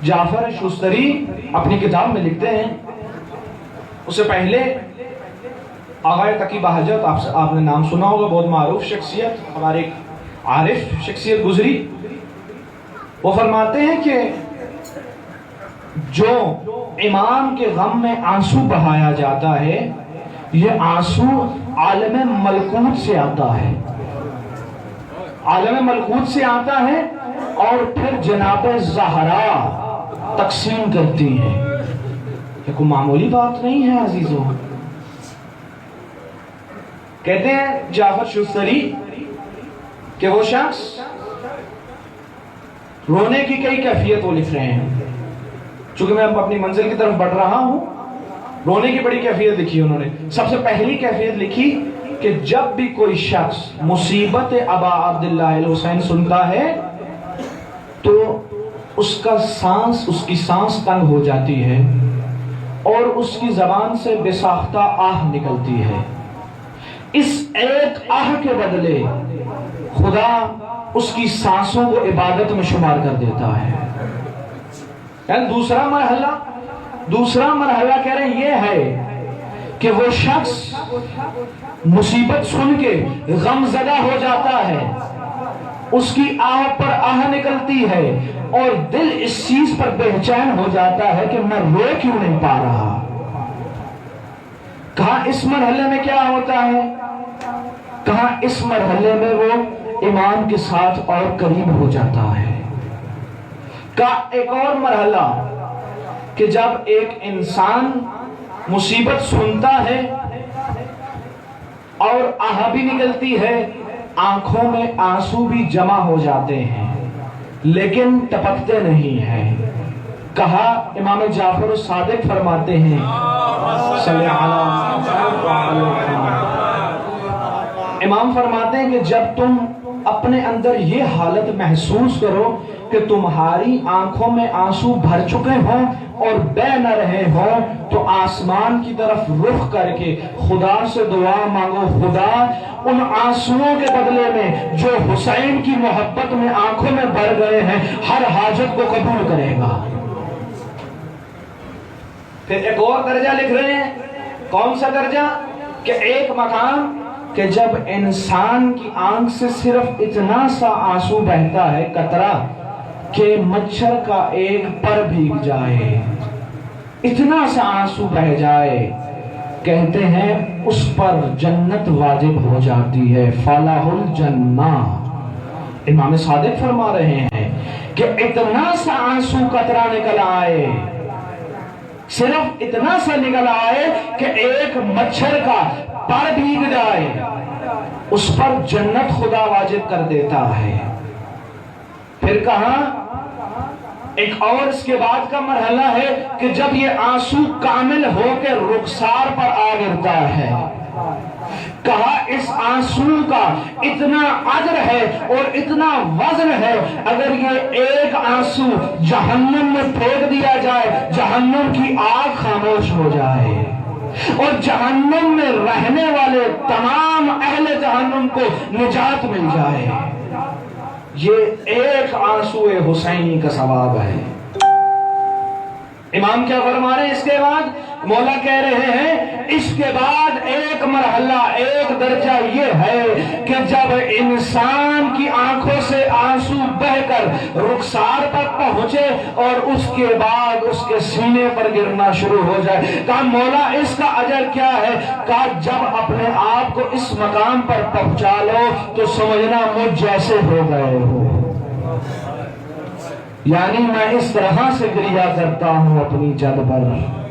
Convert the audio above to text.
جعفر شستری اپنی کتاب میں لکھتے ہیں، اس سے پہلے آغا تقی بہجت، آپ نے نام سنا ہوگا، بہت معروف شخصیت، ہمارے ایک عارف شخصیت گزری. وہ فرماتے ہیں کہ جو امام کے غم میں آنسو بہایا جاتا ہے، یہ آنسو عالم ملکوت سے آتا ہے، عالم ملکوت سے آتا ہے اور پھر جناب زہرا تقسیم کرتی ہے. یہ کوئی معمولی بات نہیں ہے عزیزوں. کہتے ہیں جعفر شستری کہ وہ شخص رونے کی کئی کیفیت وہ لکھ رہے ہیں. چونکہ میں اپنی منزل کی طرف بڑھ رہا ہوں، رونے کی بڑی کیفیت لکھی انہوں نے. سب سے پہلی کیفیت لکھی کہ جب بھی کوئی شخص مصیبت ابا عبداللہ الحسین سنتا ہے تو اس کی سانس تنگ ہو جاتی ہے اور اس کی زبان سے بے ساختہ آہ نکلتی ہے. اس ایک آہ کے بدلے خدا اس کی سانسوں کو عبادت میں شمار کر دیتا ہے. یعنی دوسرا مرحلہ کہہ رہے ہیں یہ ہے کہ وہ شخص مصیبت سن کے غم زدہ ہو جاتا ہے، اس کی آہ پر آہ نکلتی ہے اور دل اس چیز پر بے چین ہو جاتا ہے کہ میں رو کیوں نہیں پا رہا. کہاں اس مرحلے میں کیا ہوتا ہے؟ کہاں اس مرحلے میں وہ امام کے ساتھ اور قریب ہو جاتا ہے. کا ایک اور مرحلہ کہ جب ایک انسان مصیبت سنتا ہے اور آہ بھی نکلتی ہے، آنکھوں میں آنسو بھی جمع ہو جاتے ہیں لیکن ٹپکتے نہیں ہیں. کہا امام جعفر الصادق فرماتے ہیں صلی اللہ علیہ وسلم، امام فرماتے ہیں کہ جب تم اپنے اندر یہ حالت محسوس کرو کہ تمہاری آنکھوں میں آنسو بھر چکے ہوں اور بہ نہ رہے ہوں تو آسمان کی طرف رخ کر کے خدا سے دعا مانگو، خدا ان آنسوؤں کے بدلے میں جو حسین کی محبت میں آنکھوں میں بھر گئے ہیں ہر حاجت کو قبول کرے گا. پھر ایک اور درجہ لکھ رہے ہیں. کون سا درجہ؟ کہ ایک مقام کہ جب انسان کی آنکھ سے صرف اتنا سا آنسو بہتا ہے، قطرہ، کہ مچھر کا ایک پر بھیگ جائے، اتنا سا آنسو بہ جائے، کہتے ہیں اس پر جنت واجب ہو جاتی ہے، فلاح الجنہ. امام صادق فرما رہے ہیں کہ اتنا سا آنسو قطرہ نکل آئے، صرف اتنا سا نکل آئے کہ ایک مچھر کا پر بھیگ جائے، اس پر جنت خدا واجب کر دیتا ہے. پھر کہاں ایک اور اس کے بعد کا مرحلہ ہے کہ جب یہ آنسو کامل ہو کے رخسار پر آ گرتا ہے. کہا اس آنسو کا اتنا اجر ہے اور اتنا وزن ہے، اگر یہ ایک آنسو جہنم میں پھینک دیا جائے جہنم کی آگ خاموش ہو جائے اور جہنم میں رہنے والے تمام اہل جہنم کو نجات مل جائے. یہ ایک آنسو حسینی کا ثواب ہے. امام کیا فرما رہے ہیں؟ اس کے بعد مولا کہہ رہے ہیں اس کے بعد ایک مرحلہ، ایک درجہ یہ ہے کہ جب انسان کی آنکھوں سے آنسو بہ کر رخسار پر پہنچے اور اس کے بعد اس کے سینے پر گرنا شروع ہو جائے. کہا مولا اس کا اجر کیا ہے؟ کہا جب اپنے آپ کو اس مقام پر پہنچا لو تو سمجھنا مجھ جیسے ہو گئے ہو. یعنی میں اس طرح سے گریہ کرتا ہوں اپنی جد پر.